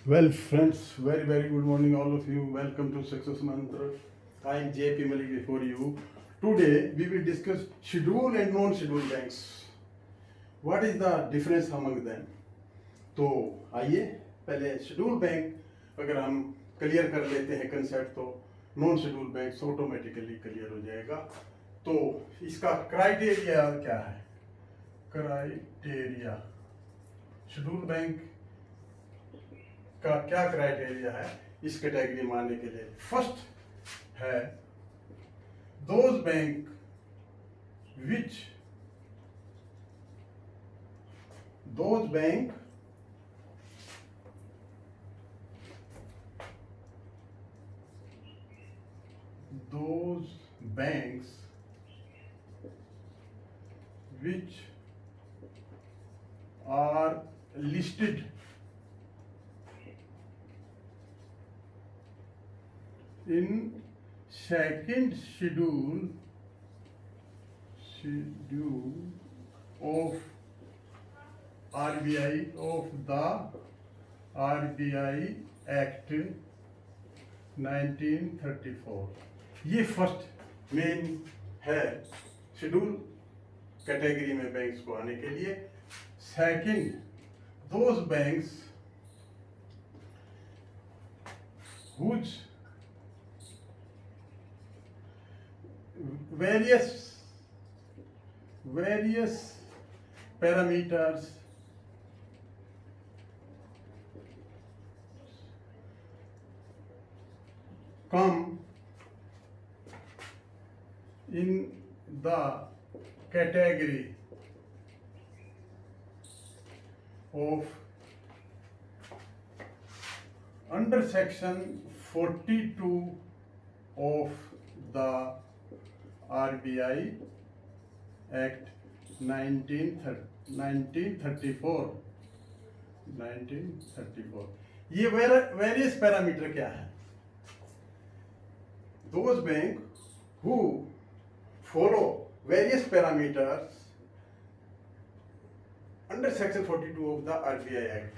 Well, friends, very good morning, all of you. Welcome to Success Mantra. I am JP Malik before you. Today we will discuss scheduled and non-scheduled banks. What is the difference among them? तो आइए पहले schedule bank अगर हम clear कर लेते हैं concept तो non schedule bank automatically clear हो जाएगा। तो इसका क्राइटेरिया क्या है? क्राइटेरिया शेड्यूल बैंक का क्या क्राइटेरिया है इस कैटेगरी में आने के लिए? फर्स्ट है those bank which those bank those banks which are listed in second schedule of RBI of the RBI Act 1934। ये फर्स्ट मेन है शेड्यूल कैटेगरी में बैंक्स को आने के लिए। Second, those banks whose various parameters come in the category of under section 42 of the RBI Act 1934। ये various parameter क्या है? Those banks who follow various parameters under section 42 of the RBI Act।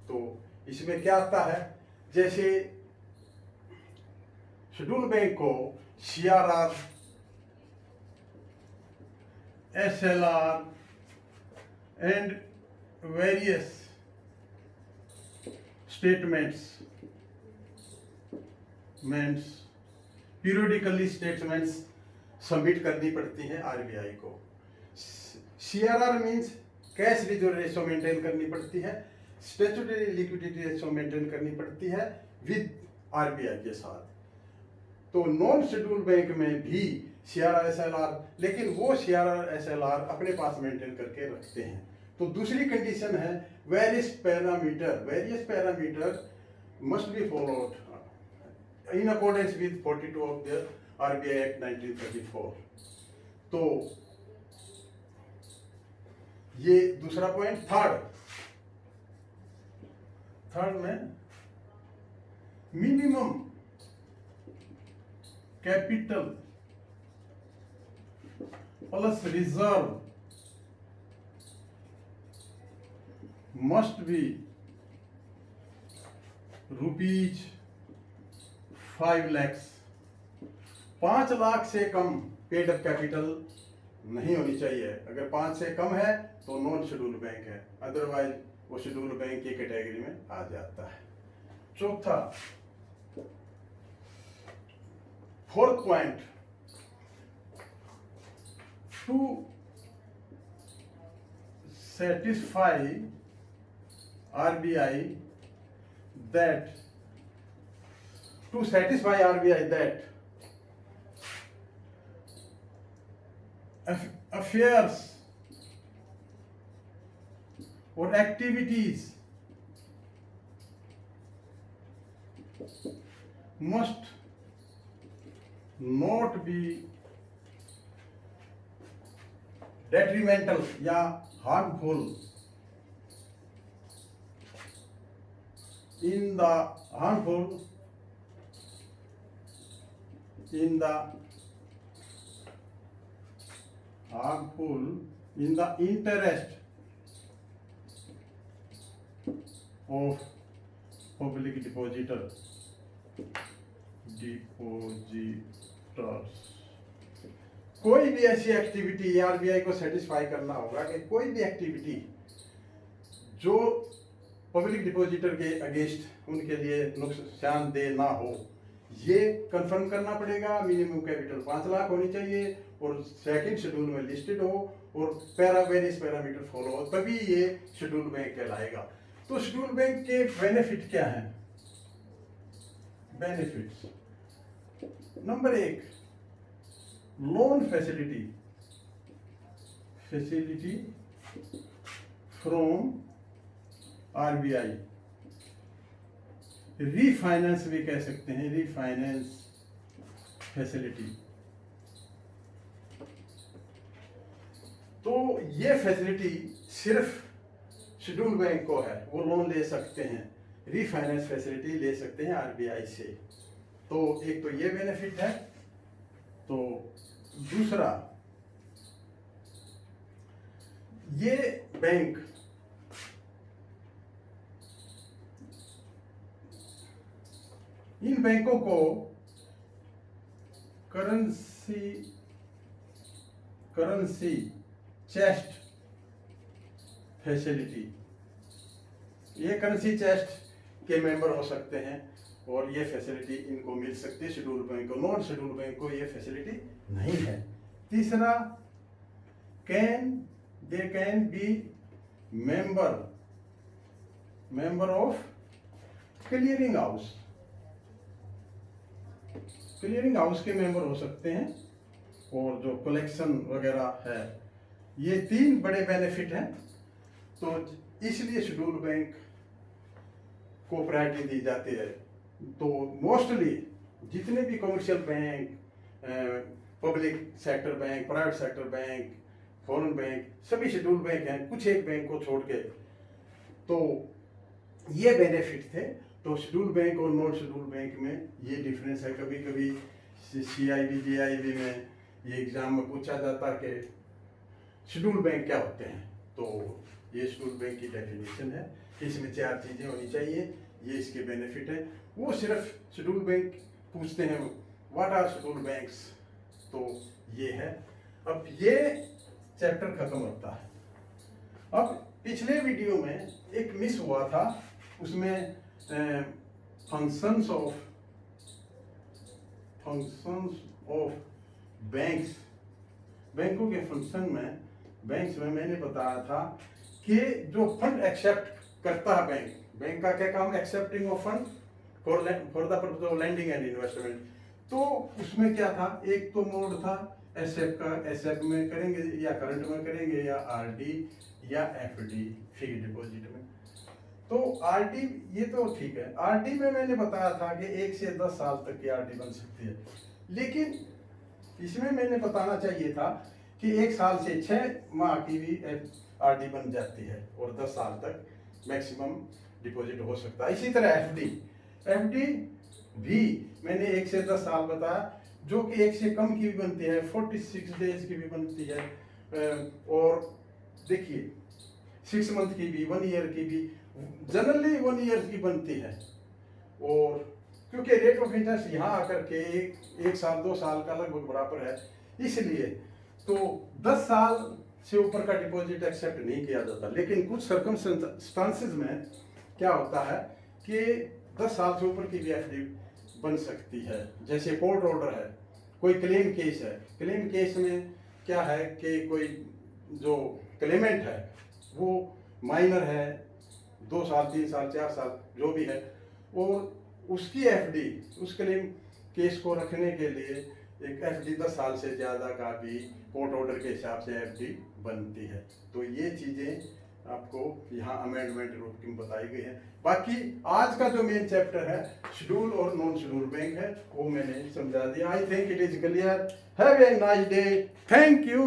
तो इसमें क्या आता है? जैसे schedule bank को CRR, SLR and various periodically statements submit करनी पड़ती हैं आरबीआई को। CRR means cash reserve ratio maintain करनी पड़ती है, स्टैट्यूटरी लिक्विडिटी रेशो मेंटेन करनी पड़ती है विद आरबीआई के साथ। तो नॉन शेड्यूल बैंक में भी CRR SLR, लेकिन वो CRR SLR अपने पास मेंटेन करके रखते हैं। तो दूसरी कंडीशन है various parameter must be followed in accordance with 42 of the RBI Act 1934। तो ये दूसरा पॉइंट। थर्ड में minimum capital plus reserve must be ₹5 lakh. 5 lakh से कम पेड अप कैपिटल नहीं होनी चाहिए। अगर 5 से कम है तो नॉन शेड्यूल बैंक है, अदरवाइज वो शेड्यूल बैंक की कैटेगरी में आ जाता है। चौथा, fourth point, to satisfy RBI that affairs or activities must not be detrimental या harmful in the interest of public depositors कोई भी ऐसी एक्टिविटी आरबीआई को सेटिस्फाई करना होगा कि कोई भी एक्टिविटी जो पब्लिक डिपॉजिटर के अगेंस्ट उनके लिए नुकसान दे ना हो, ये कंफर्म करना पड़ेगा। मिनिमम कैपिटल 5 लाख होनी चाहिए और सेकंड शेड्यूल में लिस्टेड हो और वेरियस पैरामीटर फॉलो हो, तभी ये शेड्यूल बैंक कहलाएगा। तो शेड्यूल बैंक के बेनिफिट क्या हैं? Benefits number 1, loan facility from RBI, refinance भी कह सकते हैं, रीफाइनेंस फैसिलिटी। तो ये फैसिलिटी सिर्फ शेड्यूल बैंक को है, वो लोन ले सकते हैं, रीफाइनेंस फैसिलिटी ले सकते हैं आरबीआई से। तो एक तो ये बेनिफिट है। तो दूसरा, ये बैंक इन बैंकों को करेंसी चेस्ट फैसिलिटी, ये करेंसी चेस्ट के मेंबर हो सकते हैं और ये फैसिलिटी इनको मिल सकती है, शेड्यूल बैंक को। नॉन शेड्यूल बैंक को ये फैसिलिटी नहीं है। तीसरा, they can be member of clearing house के मेंबर हो सकते हैं और जो कलेक्शन वगैरह है, ये 3 बड़े बेनिफिट हैं। तो इसलिए शेड्यूल बैंक को प्रायोरिटी दी जाती है। तो मोस्टली जितने भी commercial bank, public sector bank, private sector bank, foreign bank, सभी शेड्यूल बैंक हैं, कुछ एक बैंक को छोड़ के। तो ये बेनिफिट थे। तो शेड्यूल बैंक और नॉन शेड्यूल बैंक में ये डिफरेंस है। कभी कभी CIB JIB में ये एग्जाम में पूछा जाता कि शेड्यूल बैंक क्या होते हैं। तो ये शेड्यूल बैंक की डेफिनेशन है, इसमें 4 चीज़ें होनी चाहिए, ये इसके बेनिफिट है। वो सिर्फ शेड्यूल बैंक पूछते हैं व्हाट आर शेड्यूल बैंक्स, तो ये है। अब ये चैप्टर खत्म होता है। अब पिछले वीडियो में एक मिस हुआ था, उसमें फंक्शंस ऑफ बैंक्स, बैंकों के फंक्शन में, बैंक्स में मैंने बताया था कि जो फंड एक्सेप्ट करता है बैंक का क्या काम? Accepting of fund for the purpose of landing and investment. तो उसमें क्या था? एक तो मोड था एसएफ का, एसएफ में करेंगे या करंट में करेंगे या आरडी या एफडी, फिक्स्ड डिपॉजिट में। तो आरडी ये तो ठीक है, आरडी में मैंने बताया था कि 1 से 10 साल तक की आरडी बन सकती है, लेकिन इसमें मैंने बताना चाहिए था कि 1 साल से 6 माह की भी आरडी बन जाती है और 10 साल तक मैक्सिमम डिपॉजिट हो सकता है। इसी तरह एफडी भी मैंने 1 से 10 साल बताया, जो कि 1 से कम की भी बनती है, 46 डेज की भी बनती है, और देखिए 6 मंथ की भी, 1 ईयर की भी, जनरली 1 ईयर की बनती है। और क्योंकि रेट ऑफ इंटरेस्ट यहाँ आकर के 1 साल 2 साल का लगभग बराबर है, इसलिए तो 10 साल से ऊपर का डिपॉजिट एक्सेप्ट नहीं किया जाता। लेकिन कुछ सर्कमस्टांसेस में क्या होता है कि 10 साल से ऊपर की भी एफडी बन सकती है। जैसे कोर्ट ऑर्डर है, कोई क्लेम केस है, क्लेम केस में क्या है कि कोई जो क्लेमेंट है वो माइनर है, 2 साल 3 साल 4 साल जो भी है, और उसकी एफडी, उस क्लेम केस को रखने के लिए एक एफडी 10 साल से ज़्यादा का भी कोर्ट ऑर्डर के हिसाब से एफडी बनती है। तो ये चीज़ें आपको यहाँ अमेंडमेंट रूप में बताई गई है। बाकी आज का जो मेन चैप्टर है शेड्यूल और नॉन शेड्यूल बैंक है, वो मैंने समझा दिया। I think it is clear. Have a nice day. Thank you.